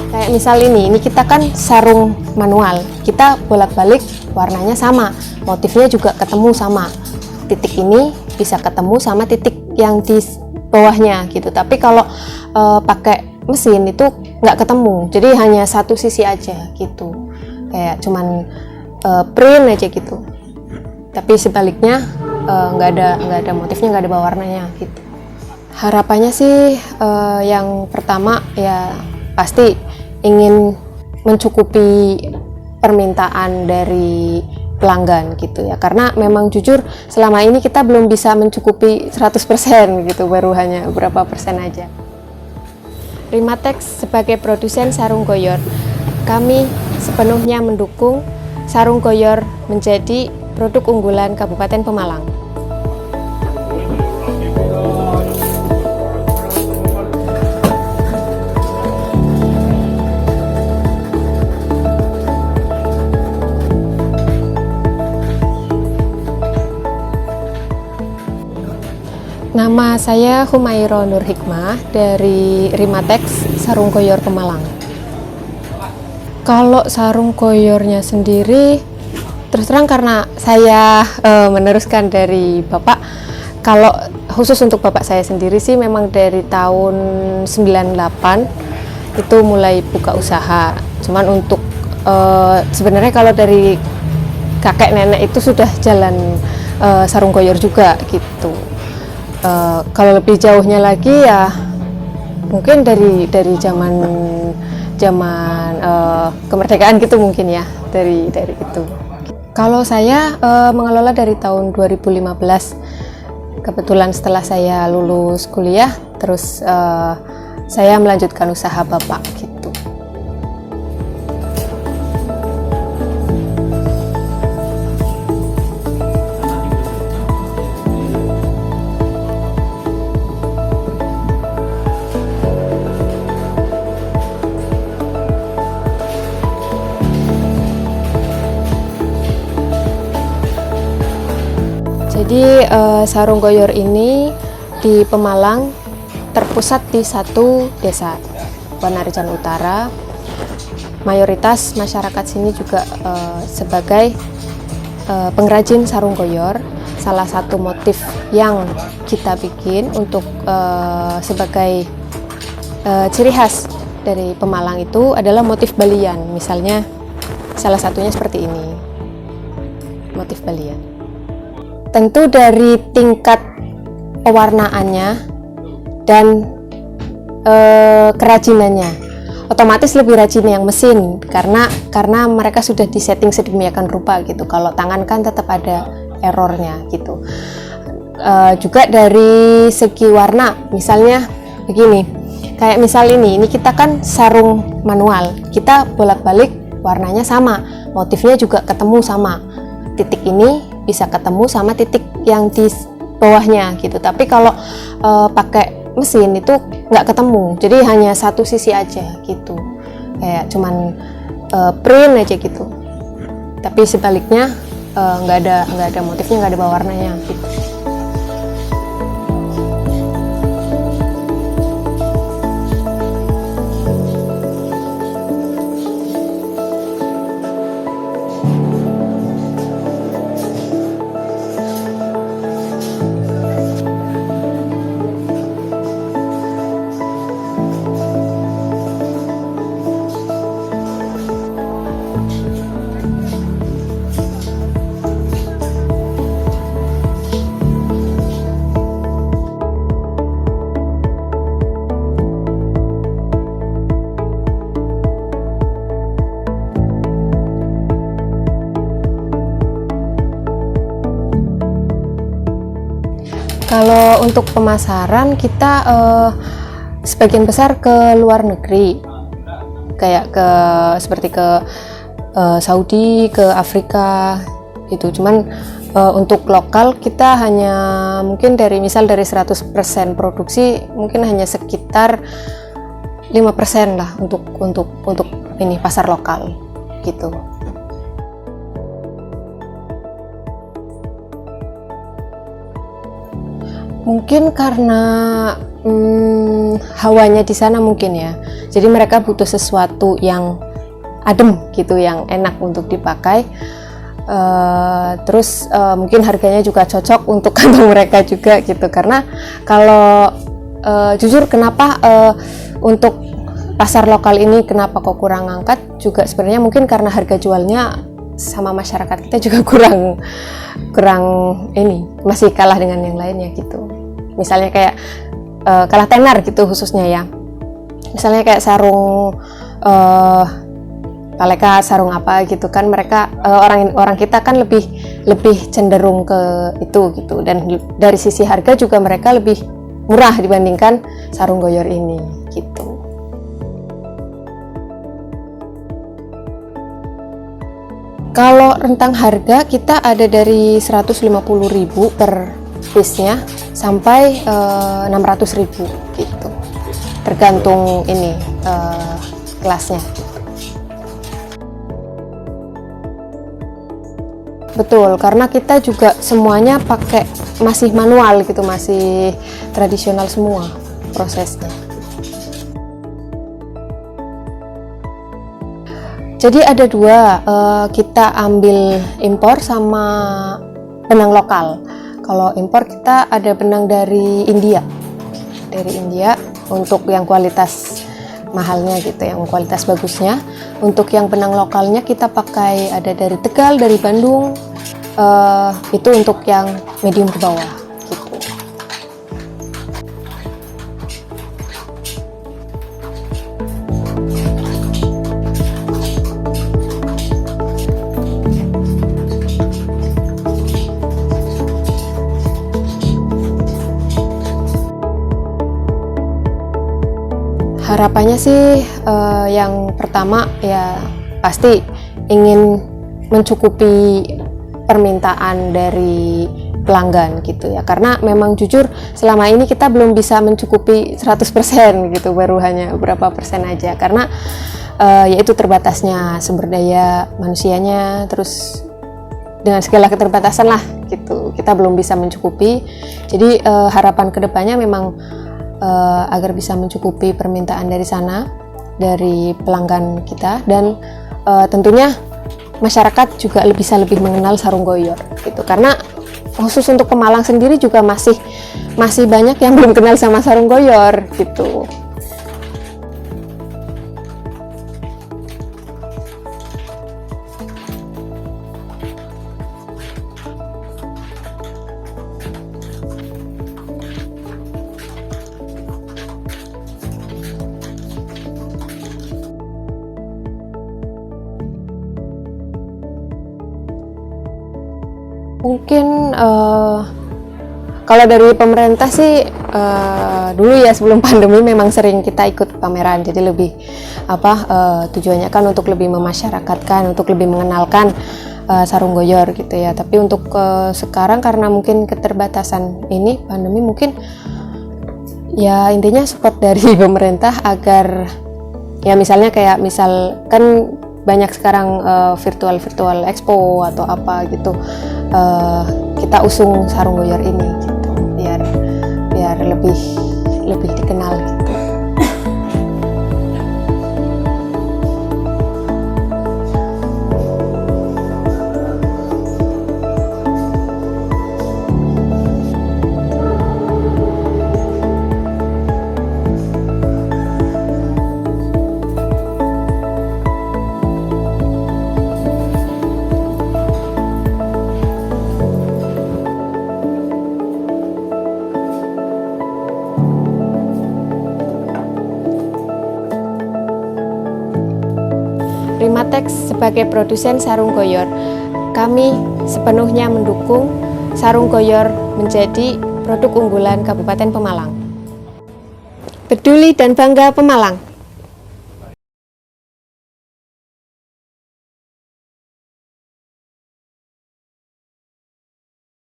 Kayak misal ini kita kan sarung manual, kita bolak-balik warnanya sama, motifnya juga ketemu sama. Titik ini bisa ketemu sama titik yang di bawahnya gitu. Tapi kalau pakai mesin itu nggak ketemu, jadi hanya satu sisi aja gitu. Kayak cuman print aja gitu. Tapi sebaliknya nggak ada motifnya, nggak ada bawah warnanya gitu. Harapannya sih yang pertama ya pasti ingin mencukupi permintaan dari pelanggan gitu ya, karena memang jujur selama ini kita belum bisa mencukupi 100% gitu, baru hanya beberapa persen aja. Rimatex sebagai produsen sarung goyor, kami sepenuhnya mendukung sarung goyor menjadi produk unggulan Kabupaten Pemalang. Nama saya Humairo Nur Hikmah dari Rimatex Sarung Goyor Pemalang. Kalau sarung goyornya sendiri, terus terang karena saya meneruskan dari bapak, kalau khusus untuk bapak saya sendiri sih memang dari tahun 98 itu mulai buka usaha. Cuman untuk sebenarnya kalau dari kakek nenek itu sudah jalan sarung goyor juga gitu. Kalau lebih jauhnya lagi ya mungkin dari zaman kemerdekaan gitu mungkin ya, dari itu. Kalau saya mengelola dari tahun 2015, kebetulan setelah saya lulus kuliah terus saya melanjutkan usaha bapak gitu. Jadi sarung goyor ini di Pemalang terpusat di satu desa, Wanarijan Utara. Mayoritas masyarakat sini juga sebagai pengrajin sarung goyor. Salah satu motif yang kita bikin untuk sebagai ciri khas dari Pemalang itu adalah motif balian. Misalnya salah satunya seperti ini, motif balian. Tentu dari tingkat pewarnaannya dan kerajinannya, otomatis lebih rajin yang mesin karena mereka sudah disetting sedemikian rupa gitu. Kalau tangan kan tetap ada errornya gitu. Juga dari segi warna, misalnya begini, kayak misal ini kita kan sarung manual, kita bolak-balik warnanya sama, motifnya juga ketemu sama. Titik ini bisa ketemu sama titik yang di bawahnya gitu. Tapi kalau pakai mesin itu nggak ketemu, jadi hanya satu sisi aja gitu, kayak cuman print aja gitu. Tapi sebaliknya nggak ada motifnya, nggak ada bawah warnanya gitu. Kalau untuk pemasaran kita sebagian besar ke luar negeri, kayak seperti ke Saudi, ke Afrika itu. Cuman untuk lokal kita hanya mungkin dari 100% produksi mungkin hanya sekitar 5% lah untuk ini pasar lokal gitu. Mungkin karena hawanya di sana mungkin ya. Jadi mereka butuh sesuatu yang adem gitu, yang enak untuk dipakai. Terus mungkin harganya juga cocok untuk kantong mereka juga gitu. Karena kalau jujur kenapa untuk pasar lokal ini kenapa kok kurang angkat juga sebenarnya mungkin karena harga jualnya sama masyarakat kita juga kurang ini, masih kalah dengan yang lainnya gitu. Misalnya kayak kalah tenar gitu khususnya ya. Misalnya kayak sarung paleka, sarung apa gitu kan, mereka orang kita kan lebih cenderung ke itu gitu, dan dari sisi harga juga mereka lebih murah dibandingkan sarung goyor ini gitu. Kalau rentang harga kita ada dari 150.000 per piece-nya sampai 600.000 gitu. Tergantung ini kelasnya. Betul, karena kita juga semuanya pakai masih manual gitu, masih tradisional semua prosesnya. Jadi ada dua, kita ambil impor sama benang lokal. Kalau impor kita ada benang dari India untuk yang kualitas mahalnya gitu, yang kualitas bagusnya. Untuk yang benang lokalnya kita pakai ada dari Tegal, dari Bandung, itu untuk yang medium ke bawah gitu. Harapannya sih yang pertama ya pasti ingin mencukupi permintaan dari pelanggan gitu ya, karena memang jujur selama ini kita belum bisa mencukupi 100% gitu, baru hanya beberapa persen aja karena yaitu terbatasnya sumber daya manusianya, terus dengan segala keterbatasan lah gitu, kita belum bisa mencukupi. Jadi harapan kedepannya memang agar bisa mencukupi permintaan dari sana, dari pelanggan kita, dan tentunya masyarakat juga bisa lebih mengenal sarung goyor gitu, karena khusus untuk Pemalang sendiri juga masih banyak yang belum kenal sama sarung goyor gitu. Mungkin kalau dari pemerintah sih dulu ya sebelum pandemi memang sering kita ikut pameran, jadi lebih tujuannya kan untuk lebih memasyarakatkan, untuk lebih mengenalkan sarung goyor gitu ya. Tapi untuk sekarang karena mungkin keterbatasan ini pandemi, mungkin ya intinya support dari pemerintah agar ya misalnya kayak kan banyak sekarang virtual expo atau apa gitu, kita usung sarung goyor ini gitu, biar lebih dikenal gitu. Rimatex sebagai produsen sarung goyor, kami sepenuhnya mendukung sarung goyor menjadi produk unggulan Kabupaten Pemalang. Peduli dan bangga Pemalang.